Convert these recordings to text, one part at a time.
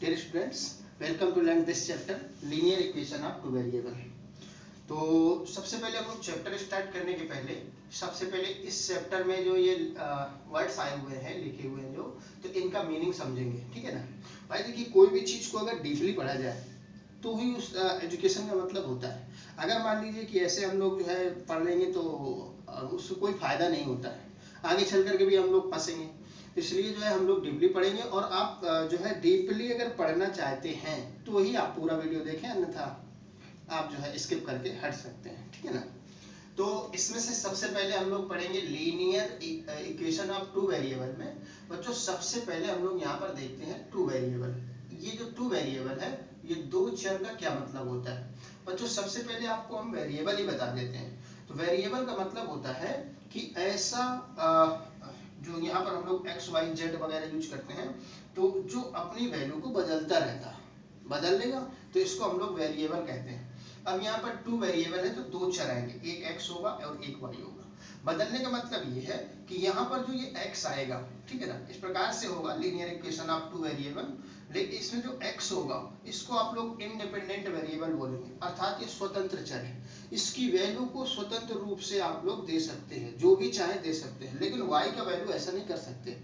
Dear students, welcome to learn this chapter linear equation of two variable। तो सबसे पहले हम लोग चैप्टर स्टार्ट करने के पहले सबसे पहले इस चैप्टर में जो ये वर्ड्स आए हुए हैं लिखे हुए हैं जो, तो इनका मीनिंग समझेंगे। ठीक है ना भाई। देखिए, कोई भी चीज को अगर डीपली पढ़ा जाए तो ही उस एजुकेशन का मतलब होता है। अगर मान लीजिए कि ऐसे हम लोग जो है पढ़ लेंगे तो उससे कोई फायदा नहीं होता है, आगे चल करके भी हम लोग फंसेंगे। इसलिए जो है हम लोग डीपली पढ़ेंगे, और आप जो है डीपली अगर पढ़ना चाहते हैं तो ही आप पूरा वीडियो देखें, अन्यथा आप जो है स्किप करके हट सकते हैं। ठीक है ना। तो इसमें से सबसे पहले हम लोग पढ़ेंगे linear equation of two variable में। बच्चों सबसे पहले हम लोग यहाँ पर देखते हैं टू वेरिएबल। ये जो टू वेरिएबल है, ये दो चर का क्या मतलब होता है। बच्चों सबसे पहले आपको हम वेरिएबल ही बता देते हैं। तो वेरिएबल का मतलब होता है कि ऐसा जो यहाँ पर हम लोग एक्स वाई जेड वगैरह यूज करते हैं, तो जो अपनी वैल्यू को बदलता रहता है, बदल लेगा, तो इसको हम लोग वेरिएबल कहते हैं। अब यहाँ पर टू वेरिएबल है तो दो चर आएंगे, एक एक्स होगा और एक वाई होगा। बदलने का मतलब ये है कि यहाँ पर जो ये एक्स आएगा, ठीक है ना, इस प्रकार से होगा linear equation of two variable. लेकिन इसमें जो एक्स होगा इसको आप लोग इंडिपेंडेंट वेरिएबल बोलेंगे, अर्थात ये स्वतंत्र चर है। इसकी वैल्यू को स्वतंत्र रूप से आप लोग दे सकते हैं, जो भी चाहे दे सकते हैं। लेकिन y का वैल्यू ऐसा नहीं कर सकते।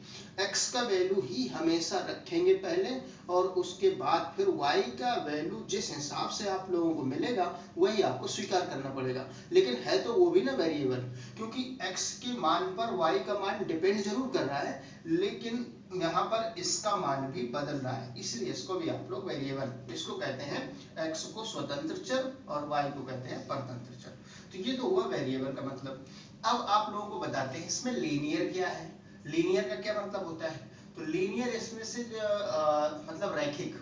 x का वैल्यू ही हमेशा रखेंगे पहले, और उसके बाद फिर y का वैल्यू जिस हिसाब से आप लोगों को मिलेगा वही आपको स्वीकार करना पड़ेगा। लेकिन है तो वो भी ना वेरिएबल, क्योंकि x के मान पर y का मान डिपेंड जरूर कर रहा है, लेकिन यहाँ पर इसका मान भी बदल रहा है, इसलिए इसको भी आप लोग वेरिएबल, इसको कहते हैं x को स्वतंत्र चर और y को कहते हैं परतंत्र चर। तो ये तो हुआ वेरिएबल का मतलब। अब आप लोगों को बताते हैं इसमें लीनियर क्या है। लीनियर का क्या मतलब होता है। तो लीनियर इसमें से मतलब रैखिक।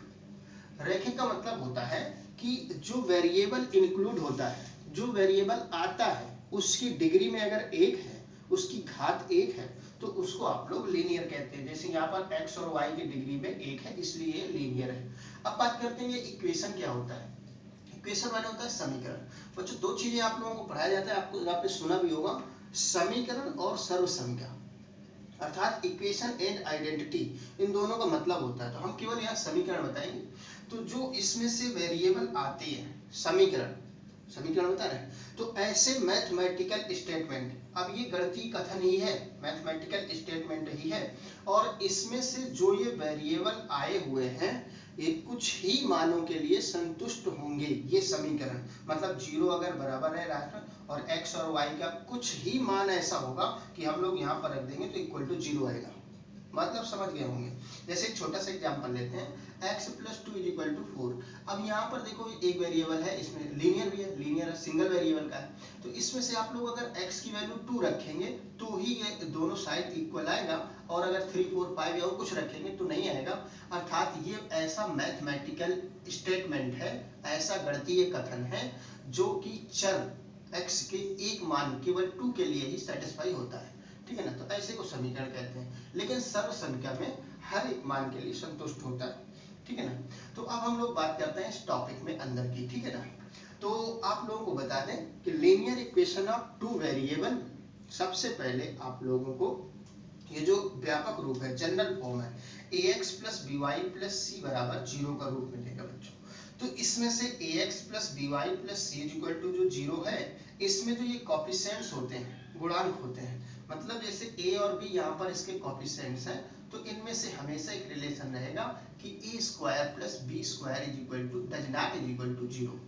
रैखिक का मतलब होता है कि जो वेरिएबल इंक्लूड होता है, जो वेरिएबल आता है, उसकी डिग्री में अगर एक है, उसकी घात एक है, तो उसको आप लोग लीनियर कहते हैं। जैसे यहाँ पर x और y की डिग्री में एक है, इसलिए लीनियर है। अब बात करते हैं ये इक्वेशन क्या होता है। इक्वेशन माने होता है समीकरण। बच्चों दो चीजें आप लोगों को पढ़ाया जाता है, आपने सुना भी होगा, समीकरण और सर्वसंख्या, अर्थात इक्वेशन एंड आइडेंटिटी। इन दोनों का मतलब होता है। तो हम केवल यहाँ समीकरण बताएंगे। तो जो इसमें से वेरिएबल आते हैं, समीकरण बता रहे हैं, तो ऐसे मैथमेटिकल स्टेटमेंट, अब ये गणितीय कथन ही है, मैथमेटिकल स्टेटमेंट ही है, और इसमें से जो ये वेरिएबल आए हुए हैं ये कुछ ही मानों के लिए संतुष्ट होंगे। ये समीकरण मतलब जीरो अगर बराबर है राष्ट्र, और x और y का कुछ ही मान ऐसा होगा कि हम लोग यहाँ पर रख देंगे तो इक्वल टू जीरो आएगा। मतलब समझ गए होंगे। जैसे एक छोटा सा एग्जांपल लेते हैं, x + 2 = 4। अब यहाँ पर देखो एक वेरिएबल है, इसमें लीनियर भी है, लीनियर सिंगल वेरिएबल का है। तो इसमें से आप लोग अगर x की वैल्यू 2 रखेंगे तो ही ये दोनों साइड इक्वल आएगा, और अगर 3, 4, 5 या और कुछ रखेंगे तो नहीं आएगा। अर्थात ये ऐसा मैथमेटिकल स्टेटमेंट है, ऐसा गणितीय कथन है जो कि चर x के एक मान केवल 2 के लिए ही सेटिस्फाई होता है। ठीक है ना। तो ऐसे को समीकरण कहते हैं। लेकिन सर्व संख्या में हर एक मान के लिए संतुष्ट होता है। ठीक है ना। तो अब हम लोग बात करते हैं इस टॉपिक में अंदर की। ठीक है ना। तो आप लोगों को बता दें कि linear equation of two variable, सबसे पहले आप लोगों को ये जो व्यापक रूप है, जनरल फॉर्म है, ax + by + c = 0 का रूप मिलेगा बच्चों। तो इसमें से ax + by + c = जो 0 है, इसमें जो ये कोएफिशिएंट्स होते हैं, गुणांक होते हैं, मतलब जैसे a और b यहाँ पर इसके कोएफिशिएंट्स हैं, तो इनमें से हमेशा एक रिलेशन रहेगा कि a² + b² = 0।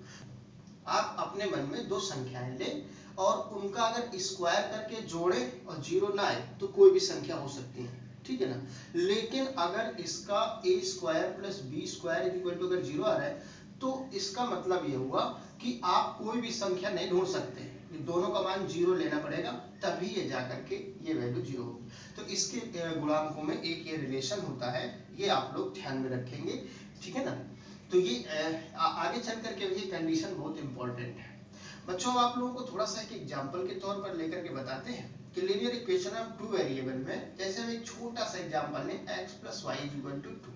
आप अपने मन में दो संख्याएं लें और उनका अगर स्क्वायर करके जोड़ें और 0 ना आए तो कोई भी संख्या हो सकती है। ठीक है ना। लेकिन अगर इसका a² + b² अगर 0 आ रहा है, तो इसका मतलब ये हुआ कि आप कोई भी संख्या नहीं ढूंढ सकते, ये दोनों का मान 0 लेना पड़ेगा, तभी ये जाकर के ये वैल्यू 0 होगी। तो इसके गुणांकों में एक ये रिलेशन होता है, ये आप लोग ध्यान में रखेंगे। ठीक है ना। तो ये आगे चल करके ये कंडीशन बहुत इंपॉर्टेंट है बच्चों। आप लोगों को थोड़ा सा एक एग्जांपल के तौर पर लेकर के बताते हैं कि linear equation of two variable में, जैसे हम एक छोटा सा एग्जांपल लें, x + y = 2।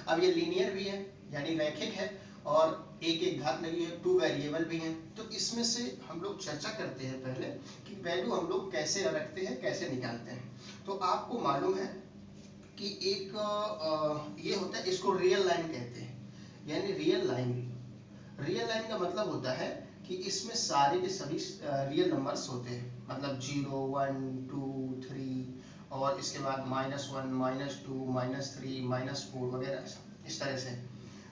अब ये लीनियर भी है, यानी रैखिक है, और एक घात लगी है, टू वेरिएबल भी हैं। तो इसमें से हम लोग चर्चा करते हैं पहले कि वैल्यू हम लोग कैसे रखते हैं, कैसे निकालते हैं। तो आपको मालूम है कि एक ये होता है, इसको रियल लाइन कहते हैं। यानी रियल लाइन का मतलब होता है कि इसमें सारे के सभी रियल नंबर्स होते हैं, मतलब 0 1 2 3 और इसके बाद -1 -2 -3 -4 वगैरह इस तरह से।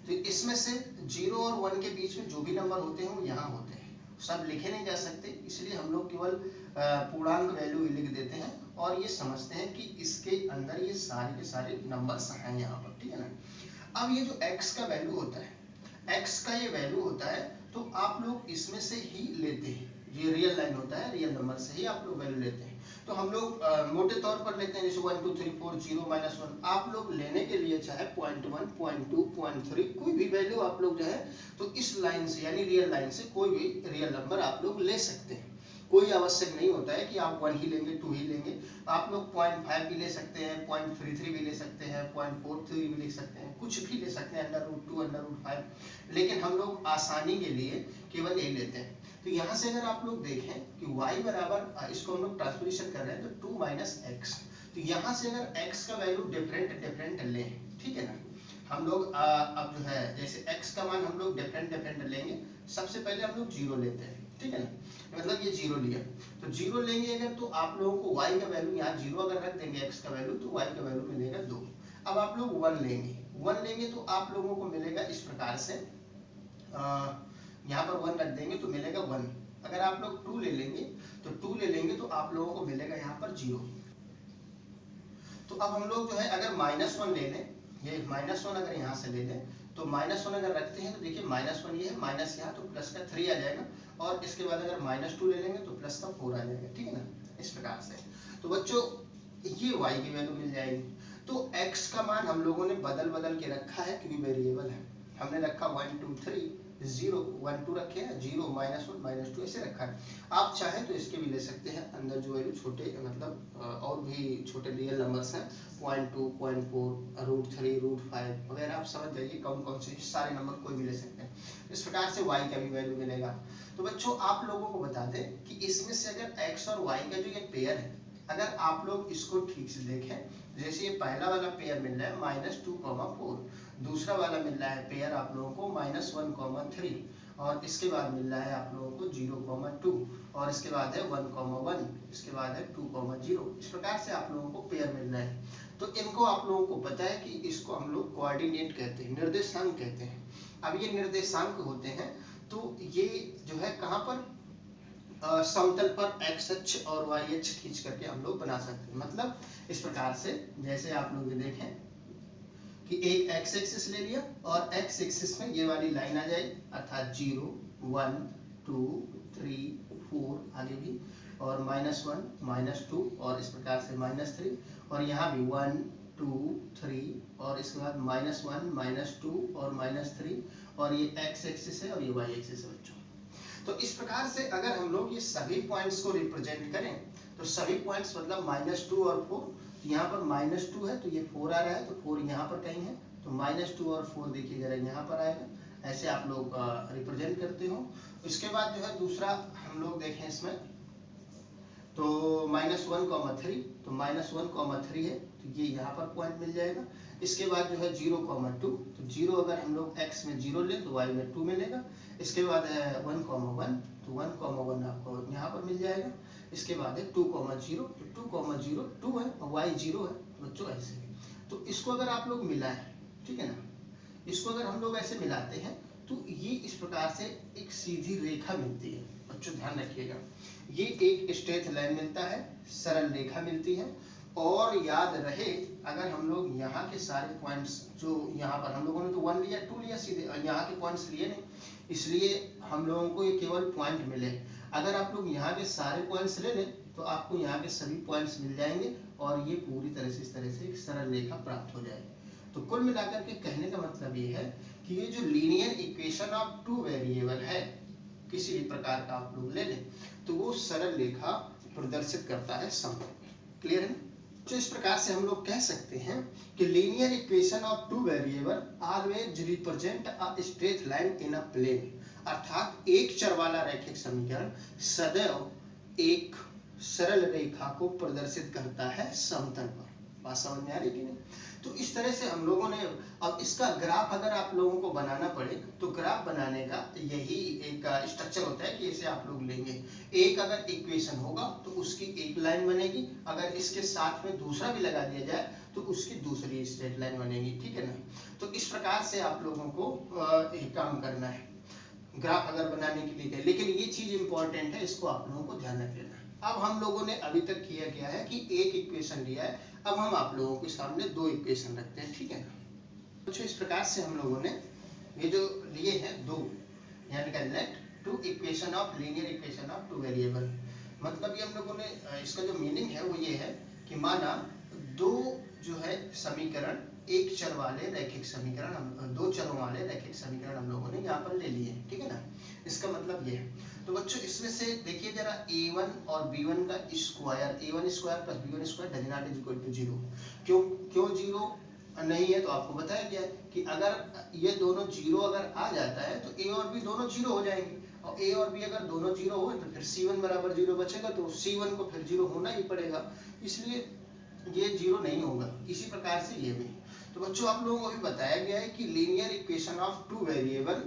तो इसमें से 0 और 1 के बीच में जो भी नंबर होते हैं वो यहाँ होते हैं, सब लिखे नहीं जा सकते, इसलिए हम लोग केवल पूर्णांक वैल्यू लिख देते हैं और ये समझते हैं कि इसके अंदर ये सारे के सारे नंबर्स हैं यहाँ पर, ठीक है ना। अब ये जो x का वैल्यू होता है, x का ये वैल्यू होता है, तो आप लोग इसमें से ही लेते हैं, ये रियल लाइन होता है, रियल नंबर से ही आप लोग वैल्यू लेते हैं। तो हम लोग मोटे तौर पर लेते हैं, जैसे 1 2 3 4 0 -1। आप लोग लेने के लिए चाहे 0.1 0.2 0.3 कोई भी वैल्यू आप लोग जो है तो इस लाइन से यानी रियल लाइन से कोई भी रियल नंबर आप लोग ले सकते हैं। कोई आवश्यक नहीं होता है कि आप 1 ही लेंगे 2 ही लेंगे, आप लोग 0.5 भी ले सकते हैं, 0.33 भी ले सकते हैं, 0.43 भी ले सकते हैं, कुछ भी ले सकते हैं, √2 √5, लेकिन हम लोग आसानी के लिए केवल यही लेते हैं। तो यहाँ से अगर आप लोग देखें कि y बराबर, इसको हम लोग ट्रांसपोजिशन कर रहे हैं तो 2 - x, तो यहाँ से अगर x का वैल्यू डिफरेंट लें, ठीक है ना, हम लोग अब जो है जैसे x का मान हम लोग डिफरेंट लेंगे। सबसे पहले हम लोग 0 लेते हैं, ठीक है ना, मतलब ये 0 लिया, तो 0 लेंगे अगर, तो आप लोगों को y का वैल्यू यहाँ 0 अगर रख देंगे x का वैल्यू, तो y का वैल्यू मिलेगा 2। अब आप लोग 1 लेंगे तो आप लोगों को मिलेगा इस प्रकार से, यहाँ पर 1 रख देंगे तो मिलेगा 1। अगर आप लोग 2 ले लेंगे तो आप लोगों को मिलेगा यहाँ पर 0। तो अब हम लोग जो है अगर -1 ले लें, ये -1 अगर यहाँ से ले लें, तो -1 अगर रखते हैं तो देखिए -1 ये है, माइनस यहाँ तो प्लस का 3 आ जाएगा, और इसके बाद अगर -2 ले लेंगे तो प्लस का 4 आ जाएगा, ठीक है ना, इस प्रकार से। तो बच्चों ये y की वैल्यू मिल जाएगी। तो x का मान हम लोगों ने बदल के रखा है क्योंकि वेरिएबल है, हमने रखा 1 2 3 0 1 2 रखे हैं, 0 -1 -2 ऐसे रखा है। आप चाहे तो इसके भी ले सकते हैं, अंदर जो वैल्यू छोटे मतलब और भी छोटे रियल नंबर्स हैं, 0.2 0.4 √3 √5 वगैरह, आप समझ जाइए कौन से सारे नंबर कोई भी ले सकते हैं। इस प्रकार से y का भी वैल्यू मिलेगा। तो बच्चों आप लोगों को बता दें कि इसमें से अगर x और y का जो ये पेयर है, अगर आप लोग इसको ठीक से देखें, जैसे ये पहला वाला पेयर मिल रहा है -2, 4, दूसरा वाला मिल रहा है पेयर आप लोगों को -1, 3, और इसके बाद मिल रहा है आप लोगों को 0, 2, और इसके बाद है 1, 1, इसके बाद है 2, 0। इस प्रकार से आप लोगों को पेयर मिल रहा है। तो इनको आप लोगों को पता है कि इसको हम लोग कोऑर्डिनेट कहते हैं, निर्देशांक कहते हैं। अब ये निर्देशांक होते हैं, तो ये जो है कहाँ पर समतल पर x अक्ष और y अक्ष खींच करके हम लोग बना सकते हैं। मतलब इस प्रकार से, जैसे आप लोग ये देखें कि एक x एक्सिस ले लिया और x एक्सिस में ये वाली लाइन आ जाएगी, अर्थात 0 1 2 3 4 आगे भी, और -1 -2 और इस प्रकार से -3, और यहाँ भी 1 2 3 और इसके बाद -1 -2 और -3, और ये x एक्सिस है और ये y एक्सिस है बच्चों। तो इस प्रकार से अगर हम लोग ये सभी पॉइंट्स को रिप्रेजेंट करें, तो सभी पॉइंट्स मतलब -2 और 4, तो यहाँ पर -2 है तो ये 4 आ रहा है, तो 4 यहाँ पर कहीं है, तो -2 और 4 देखिए जरा यहाँ पर आएगा, ऐसे आप लोग रिप्रेजेंट करते हो। इसके बाद जो है दूसरा हम लोग देखें इसमें, तो -1, 3, तो -1, 3 है, तो ये यहाँ पर पॉइंट मिल जाएगा। इसके बाद जो है 0, 2, तो 0 अगर हम लोग x में 0 लें तो y में 2 मिलेगा। इसके बाद है 1, 1, तो 1, 1 आपको यहाँ पर मिल जाएगा। इसके बाद है 2, 0, तो 2, 0 2 है और y 0 है, तो बच्चों ऐसे। तो इसको अगर आप लोग मिलाएं, ठीक है ना, इसको अगर हम लोग ऐसे मिलाते हैं तो ये इस प्रकार से एक सीधी रेखा मिलती है। बच्चों ध्यान रखिएगा, ये एक स्ट्रेट लाइन मिलता है, सरल रेखा मिलती है। और याद रहे अगर हम लोग यहाँ के सारे पॉइंट्स जो यहाँ पर हम लोगों ने तो 1 लिया 2 लिया, सीधे यहाँ के पॉइंट्स लिए नहीं, इसलिए हम लोगों को ये केवल पॉइंट मिले। अगर आप लोग यहाँ के सारे पॉइंट्स ले लें तो आपको यहाँ के सभी पॉइंट्स मिल जाएंगे और ये पूरी तरह से इस तरह से एक सरल रेखा प्राप्त हो जाएगी। तो कुल मिलाकर के कहने का मतलब ये है कि ये जो लीनियर इक्वेशन ऑफ 2 वेरिएबल है, किसी भी प्रकार का आप लोग ले लें, तो वो सरल रेखा प्रदर्शित करता है समतल। क्लियर है? तो इस प्रकार से हम लोग कह सकते हैं कि linear equation of 2 variable always represent a straight line in a plane, अर्थात एक चर वाला रैखिक समीकरण सदैव एक सरल रेखा को प्रदर्शित करता है समतल पर। बात समझ में आ रही कि नहीं? तो इस तरह से हम लोगों ने, अब इसका ग्राफ अगर आप लोगों को बनाना पड़े तो ग्राफ बनाने का यही एक स्ट्रक्चर होता है कि इसे आप लोग लेंगे, एक अगर इक्वेशन होगा तो उसकी एक लाइन बनेगी, अगर इसके साथ में दूसरा भी लगा दिया जाए तो उसकी दूसरी स्ट्रेट लाइन बनेगी, ठीक है ना। तो इस प्रकार से आप लोगों को एक काम करना है ग्राफ अगर बनाने के लिए, लेकिन ये चीज इंपॉर्टेंट है, इसको आप लोगों को ध्यान रख लेना। अब हम लोगों ने अभी तक किया क्या है कि एक इक्वेशन लिया है, अब हम आप लोगों के सामने दो इक्वेशन रखते हैं, ठीक है ना। कुछ इस प्रकार से हम लोगों ने ये जो लिए हैं दो, यानी कि let two equation of linear equation of two variable, मतलब ये हम लोगों ने इसका जो मीनिंग है वो ये है कि माना दो जो है समीकरण, एक चर वाले रैखिक समीकरण, दो चरों वाले रैखिक समीकरण हम लोगों ने यहाँ पर ले लिए, ठीक है ना। इसका मतलब ये है। तो बच्चों इसमें से देखिए जरा a1 और b1 का square, a1 square plus b1 square does not equal to 0। क्यों 0 नहीं है? तो आपको बताया गया है कि अगर ये दोनों 0 अगर आ जाता है तो a और b दोनों 0 हो जाएंगे, और a और b अगर दोनों 0 हो तो फिर c1 बराबर 0 बचेगा, तो c1 को फिर 0 होना ही पड़ेगा, इसलिए ये 0 नहीं होगा। इसी प्रकार से ये भी। तो बच्चों आप लोगों को भी बताया गया है कि linear equation of two variable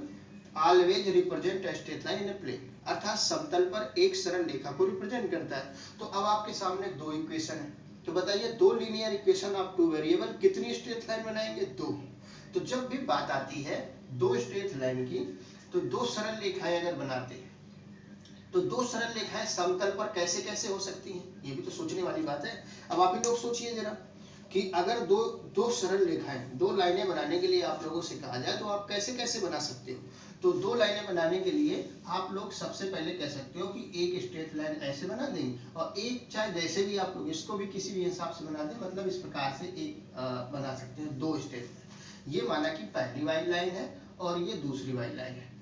always represent straight line in a plane, अर्थात समतल पर एक सरल रेखा को रिप्रेजेंट करता है। तो अब आपके सामने दो इक्वेशन है, तो बताइए दो linear equation of two variable कितनी स्ट्रेट लाइन बनाएंगे? दो। तो जब भी बात आती है दो स्ट्रेट लाइन की, तो दो सरल रेखाएं अगर बनाते हैं तो दो सरल रेखाएं समतल पर कैसे कैसे हो सकती हैं, ये भी तो सोचने वाली बात है। अब आप ही लोग सोचिए जरा कि अगर दो सरल रेखाएं, दो लाइनें बनाने के लिए आप लोगों से कहा जाए तो आप कैसे कैसे बना सकते हो? तो दो लाइनें बनाने के लिए आप लोग सबसे पहले कह सकते हो कि एक स्ट्रेट लाइन ऐसे बना देंगे, और एक चाहे जैसे भी आप लोग इसको भी किसी भी हिसाब से बना दें, मतलब इस प्रकार से एक बना सकते हैं दो स्ट्रेट लाइन। ये माना कि पहली वाली लाइन है और ये दूसरी वाली लाइन है।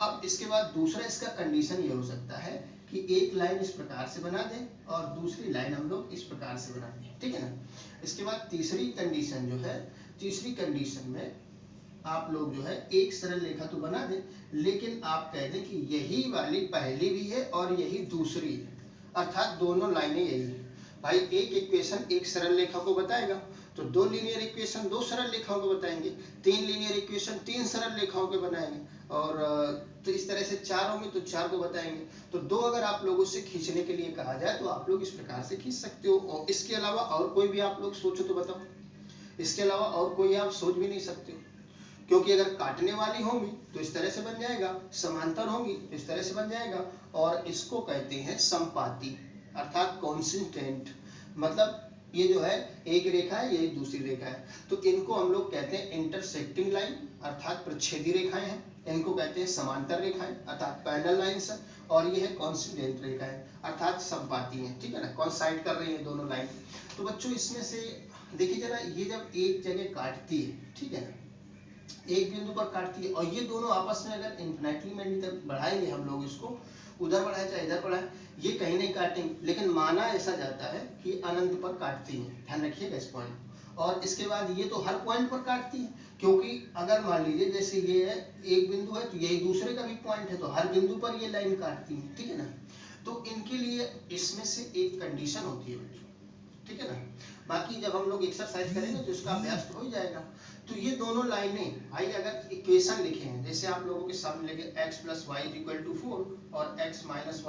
अब इसके बाद दूसरा इसका कंडीशन ये हो सकता है कि एक लाइन इस प्रकार से बना दें और दूसरी लाइन हम लोग इस प्रकार से बना दें, ठीक है ना। इसके बाद तीसरी कंडीशन जो है, तीसरी कंडीशन में आप लोग जो है एक सरल रेखा तो बना दें, लेकिन आप कह दें कि यही वाली पहली भी है और यही दूसरी है, अर्थात दोनों लाइनें यही है। भाई एक इक्वेशन एक सरल रेखा को बताएगा, तो दो लीनियर इक्वेशन दो सरल रेखाओं को बताएंगे, तीन लीनियर इक्वेशन तीन सरल रेखाओं के बनाएंगे, और तो इस तरह से चार होंगे तो चार को बताएंगे। तो दो अगर आप लोगों से खींचने के लिए कहा जाए तो आप लोग इस प्रकार से खींच सकते हो। और इसके अलावा और कोई भी आप लोग सोचो तो बताओ, इसके अलावा और कोई आप सोच भी नहीं सकते हो, क्योंकि अगर काटने वाली होंगी तो इस तरह से बन जाएगा, समांतर होंगी तो इस तरह से बन जाएगा, और इसको कहते हैं समपाती अर्थात कॉन्सिस्टेंट। मतलब ये जो है एक रेखा है, ये दूसरी रेखा है, तो इनको हम लोग कहते हैं इंटरसेक्टिंग लाइन अर्थात प्रच्छेदी रेखाएं हैं, इनको कहते हैं समांतर रेखाएं अर्थात पैरेलल लाइंस, और ये है कॉन्सिस्टेंट रेखाएं अर्थात समपाती हैं, ठीक है ना, कॉन्साइड कर रही है दोनों लाइन। तो बच्चों इसमें से देखिए जरा, ये जब एक जगह काटती है, ठीक है ना, एक बिंदु पर काटती है, और ये दोनों आपस में अगर इन्फिनिटली मेनी तक बढ़ाएंगे हम लोग, इसको उधर बढ़ाए चाहे इधर बढ़ाए, ये कहीं नहीं काटेंगे, लेकिन माना ऐसा जाता है कि अनंत पर काटती है, ध्यान रखिएगा इस पॉइंट। और इसके बाद ये तो हर पॉइंट पर काटती है, क्योंकि अगर मान लीजिए जैसे ये है एक बिंदु है तो यही दूसरे का भी पॉइंट है, तो हर बिंदु पर ये लाइन काटती है, ठीक है ना। तो इनके लिए इसमें से एक कंडीशन होती है बच्चों, ठीक है ना। बाकी जब हम लोग एक्सरसाइज करेंगे तो इसका अभ्यास तो हो ही जाएगा। तो ये दोनों लाइनें भाई अगर इक्वेशन लिखे हैं, जैसे आप लोगों के सामने लिखे x + y = 4 और x - y =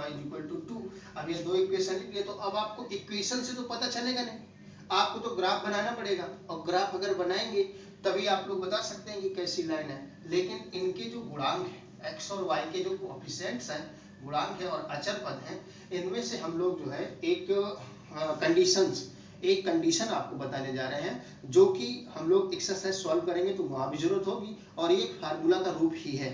2, अब ये दो इक्वेशन लिख लिए, तो अब आपको इक्वेशन से तो पता चलेगा नहीं, आपको तो ग्राफ बनाना पड़ेगा, और ग्राफ अगर बनाएंगे तभी आप लोग बता सकते हैं कि कैसी लाइन है। लेकिन इनके जो गुणांक है x और y के जो कोएफिशिएंट्स हैं, गुणांक है और अचर पद हैं, इनमें से हम लोग जो है एक कंडीशन आपको बताने जा रहे हैं, जो कि हम लोग एक्सरसाइज सॉल्व करेंगे तो वहां भी जरूरत होगी, और ये फार्मूला का रूप ही है।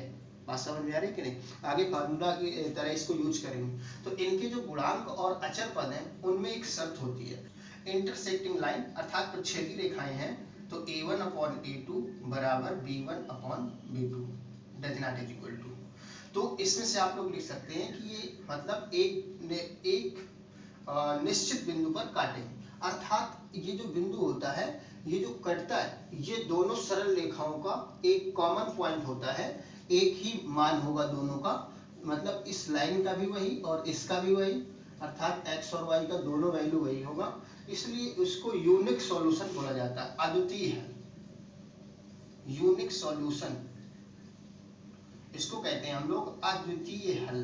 बात समझ में आ रही है कि नहीं? आगे फार्मूला की तरह इसको यूज करेंगे। तो इनके जो गुणांक और अचर पद हैं उनमें एक शर्त होती है, इंटरसेक्टिंग लाइन अर्थात प्रच्छेदी रेखाएं हैं, तो a1/a2 = b1/b2 does not equal to. तो इसमें से आप लोग लिख सकते हैं कि ये मतलब एक निश्चित बिंदु पर काटें, अर्थात ये जो बिंदु होता है, ये जो कटता है, ये दोनों सरल रेखाओं का एक कॉमन पॉइंट होता है, एक ही मान होगा दोनों का, मतलब इस लाइन का भी वही और इसका भी वही, अर्थात x और y का दोनों वैल्यू वही होगा। इसलिए उसको यूनिक सॉल्यूशन बोला जाता है, अद्वितीय हल, यूनिक सॉल्यूशन इसको कहते हैं हम लोग अद्वितीय हल।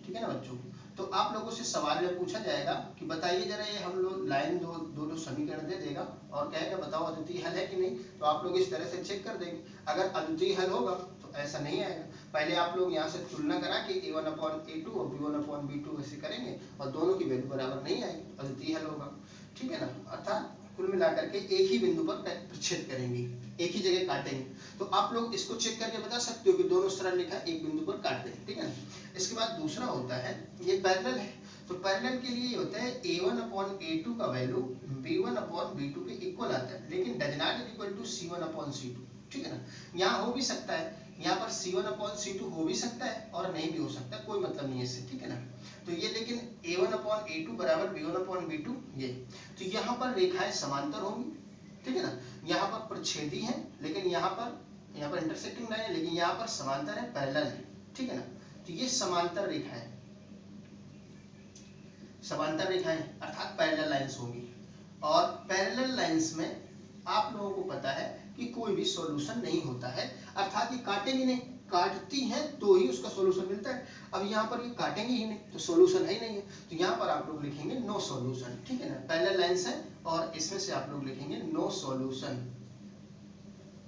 ठीक है ना बच्चों। तो आप लोगों से सवाल में पूछा जाएगा कि बताइए जरा, ये हम लोग लाइन दो समीकरण दे देगा और कहेगा बताओ अद्वितीय हल है कि नहीं, तो आप लोग इस तरह से चेक कर देंगे। अगर अद्वितीय हल होगा तो ऐसा नहीं आएगा, पहले आप लोग यहाँ से तुलना करा के a1/a2 और b1/b2 ऐसे करेंगे और दोनों की वैल्यू बराबर नहीं आएगी, अद्वितीय हल होगा। ठीक है ना, अर्थात कुल मिलाकर के एक ही बिंदु पर प्रच्छेद करेंगे, एक ही जगह काटेंगे। तो आप लोग इसको चेक करके बता सकते हो कि दोनों सरल रेखा एक बिंदु पर काट दें। ठीक है ना। इसके बाद दूसरा होता है ये पैरेलल है, तो पैरेलल के लिए होता है a1/a2 का वैल्यू b1/b2 के इक्वल आता है, लेकिन does not equal to c1/c2। ठीक है ना, यहाँ हो भी सकता है, यहाँ पर c1/c2 हो भी सकता है और नहीं भी हो सकता, कोई मतलब नहीं है इससे। ठीक है ना, तो ये लेकिन a1/a2 बराबर b1/b2 ये, तो यहाँ पर रेखाएं समांतर होंगी। ठीक है ना, यहाँ पर प्रच्छेदी है लेकिन यहाँ पर इंटरसेक्टिंग लाइन है, लेकिन यहाँ पर समांतर है, पैरेलल है। ठीक है ना, तो ये समांतर रेखाएं, समांतर रेखाएं अर्थात पैरेलल लाइंस होंगी। और पैरेलल लाइंस में आप लोगों को पता है कि कोई भी सॉल्यूशन नहीं होता है, अर्थात ये काटेंगे नहीं, काटती हैं तो ही उसका सॉल्यूशन मिलता है। अब यहाँ पर ये काटेंगे ही नहीं तो सॉल्यूशन है ही नहीं है, तो यहाँ पर आप लोग लिखेंगे नो सॉल्यूशन। ठीक है ना, पैरेलल लाइंस है और इसमें से आप लोग लिखेंगे नो सॉल्यूशन,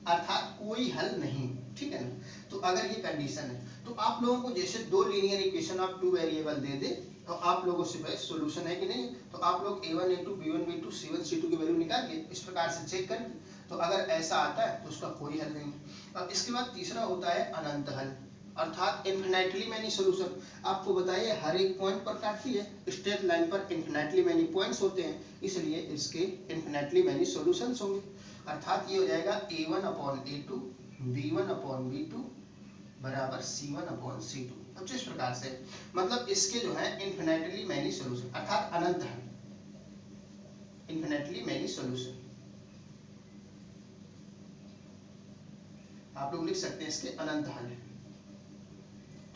अर्थात कोई हल नहीं। ठीक है ना, तो अगर ये कंडीशन है तो आप लोगों को जैसे दो linear equation of two variable दे दे तो आप लोगों से भाई सॉल्यूशन है कि नहीं, तो आप लोग a1a2 b1b2 c1 c2 की वैल्यू निकाल के इस प्रकार से चेक करें, तो अगर ऐसा आता है तो उसका कोई हल नहीं। अब इसके बाद तीसरा होता है अनंत हल, अर्थात इन्फिनिटली मैनी सॉल्यूशन। आपको बताइए हर एक पॉइंट पर काटती है, स्ट्रेट लाइन पर इन्फिनिटली मैनी पॉइंट्स होते हैं, इसलिए इसके इन्फिनिटली मैनी सॉल्यूशंस होंगे। अर्थात ये हो जाएगा a1/a2 b1/b2 बराबर c1/c2। अब इस प्रकार से मतलब इसके जो है इन्फिनिटली मैनी सॉल्यूशन अर्थात अनंत हल, इन्फिनिटली मैनी सॉल्यूशन आप लोग लिख सकते हैं इसके अनंत हल है।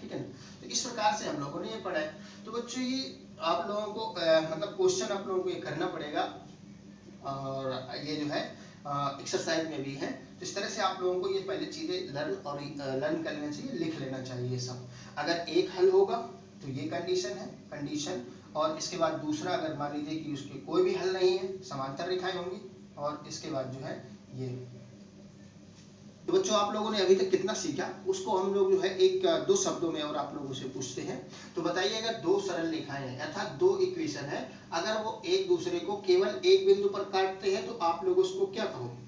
ठीक है ना, तो इस प्रकार से हम लोगों ने ये पढ़ा है। तो बच्चों ये आप लोगों को मतलब क्वेश्चन आप लोगों को ये करना पड़ेगा और ये जो है एक्सरसाइज में भी है, तो इस तरह से आप लोगों को ये पहले चीजें लर्न कर लेना चाहिए, लिख लेना चाहिए सब। अगर एक हल होगा तो ये कंडीशन और इसके बाद दूसरा अगर मान लीजिए कि उसके कोई भी हल नहीं है, समांतर रेखाएं होंगी, और इसके बाद जो है ये। तो बच्चों आप लोगों ने अभी तक कितना सीखा उसको हम लोग जो है एक दो शब्दों में और आप लोगों से पूछते हैं। तो बताइए अगर दो सरल रेखाएं हैं अर्थात दो इक्वेशन है, अगर वो एक दूसरे को केवल एक बिंदु पर काटते हैं तो आप लोग उसको क्या कहोगे?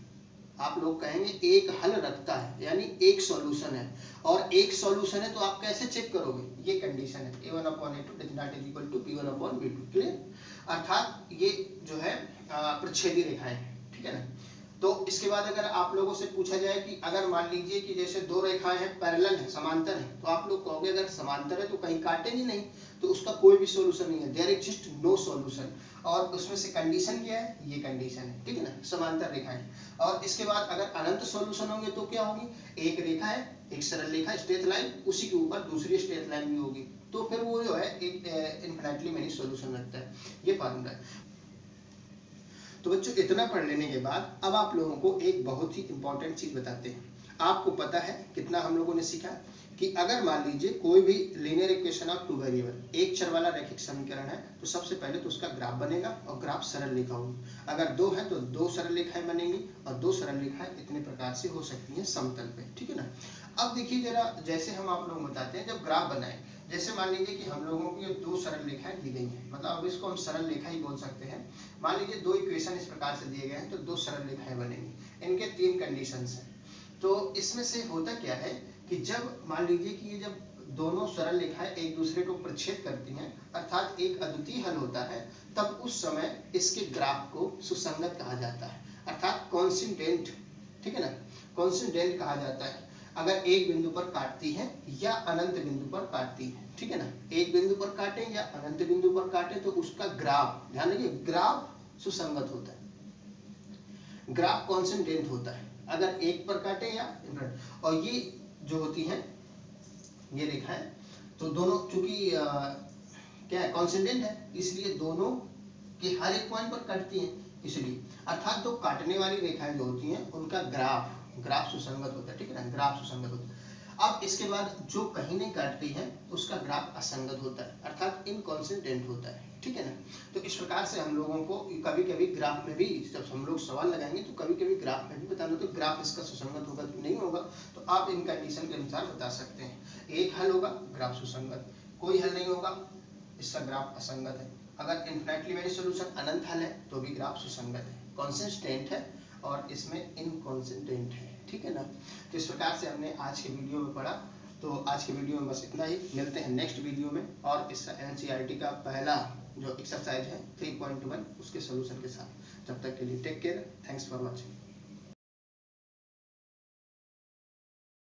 आप लोग कहेंगे एक हल रखता है, यानी एक सॉल्यूशन है। और एक सॉल्यूशन है तो आप कैसे चेक करोगे? ये कंडीशन है a1/a2 does not equal to b1/b2। Clear? अर्थात ये जो है प्रच्छेदी रेखाएं। ठीक है ना, तो इसके बाद अगर आप लोगों से पूछा जाए कि अगर मान लीजिए कि जैसे दो रेखाएं हैं, पैरेलल है, समांतर है, तो आप लोग कहोगे अगर समांतर है तो कहीं काटेंगे नहीं, तो उसका कोई भी सॉल्यूशन नहीं है, देयर एग्जिस्ट नो सॉल्यूशन। और उसमें से कंडीशन क्या है? ये कंडीशन है। ठीक है ना, समांतर रेखाएं। और इसके बाद अगर अनंत सॉल्यूशन होंगे तो क्या होगी? एक रेखा है, एक सरल रेखा स्ट्रेट लाइन, उसी के ऊपर दूसरी स्ट्रेट लाइन भी होगी, तो फिर वो जो है एक इन्फिनिटली मेनी सॉल्यूशन रखता है। ये फार्मूला है। तो बच्चों इतना पढ़ लेने के बाद अब आप लोगों को एक बहुत ही इंपॉर्टेंट चीज बताते हैं। आपको पता है कितना हम लोगों ने सीखा कि अगर मान लीजिए कोई भी linear equation of two variable, एक चर वाला रैखिक समीकरण है, तो सबसे पहले तो उसका ग्राफ बनेगा और ग्राफ सरल रेखा होगी। अगर दो है तो दो सरल रेखाएं बनेंगी और दो सरल रेखाएं इतने प्रकार से हो सकती हैं समतल पे। ठीक है ना, अब देखिए जरा, जैसे हम आप लोग बताते हैं जब ग्राफ बनाए, जैसे मान लीजिए कि हम लोगों को ये दो सरल रेखाएं दी गई हैं, मतलब अब इसको हम सरल रेखा ही बोल सकते हैं। मान लीजिए दो इक्वेशन इस प्रकार से दिए गए हैं, तो दो सरल रेखाएं बनेंगी, इनके तीन कंडीशंस हैं। तो इसमें से होता क्या है कि जब मान लीजिए कि ये जब दोनों सरल रेखाएं एक दूसरे को प्रच्छेद करती हैं, अर्थात एक अद्वितीय हल होता है, तब उस समय इसके ग्राफ को सुसंगत कहा जाता है, अर्थात कॉन्सिडेंट। ठीक है ना, कॉन्सिडेंट कहा जाता है अगर एक बिंदु पर काटती है या अनंत बिंदु पर काटती है। ठीक है ना, एक बिंदु पर काटे या अनंत बिंदु पर काटे तो उसका ग्राफ, ध्यान रखिए, ग्राफ सुसंगत होता है, ग्राफ कॉन्सिडेंट होता है अगर एक पर काटे या। और ये जो होती है ये रेखा है, तो दोनों चूंकि क्या है, कॉन्सिडेंट है, इसलिए दोनों कि हर एक पॉइंट पर कटती हैं, इसलिए अर्थात तो काटने वाली रेखाएं जो होती हैं उनका ग्राफ सुसंगत होता है, ठीक है ना, ग्राफ सुसंगत होता है। अब इसके बाद जो कहीं नहीं काटती है उसका ग्राफ असंगत होता है, अर्थात इनकॉन्सिस्टेंट होता है, ठीक है ना। तो इस प्रकार से हम लोगों को कभी कभी ग्राफ में भी जब हम लोग सवाल लगाएंगे तो कभी कभी ग्राफ में भी बताना, तो ग्राफ इसका सुसंगत होगा कि नहीं होगा, तो आप इन कंडीशन के अनुसार बता सकते हैं। एक हल होगा ग्राफ सुसंगत, कोई हल नहीं होगा इसका ग्राफ असंगत है। अगर इनफिनिटली वेरी सोल्यूशन अनंत हल है तो भी ग्राफ सुसंगत है, कॉन्सिस्टेंट है और इसमें इनकॉन्सिस्टेंट है, ठीक है ना। तो इस प्रकार से हमने आज के वीडियो में पढ़ा। तो आज के वीडियो में बस इतना ही, मिलते हैं नेक्स्ट वीडियो में और इस एनसीईआरटी का पहला जो एक्सरसाइज है 3.1 उसके सोल्यूशन के साथ। तब तक के लिए take care, thanks for watching.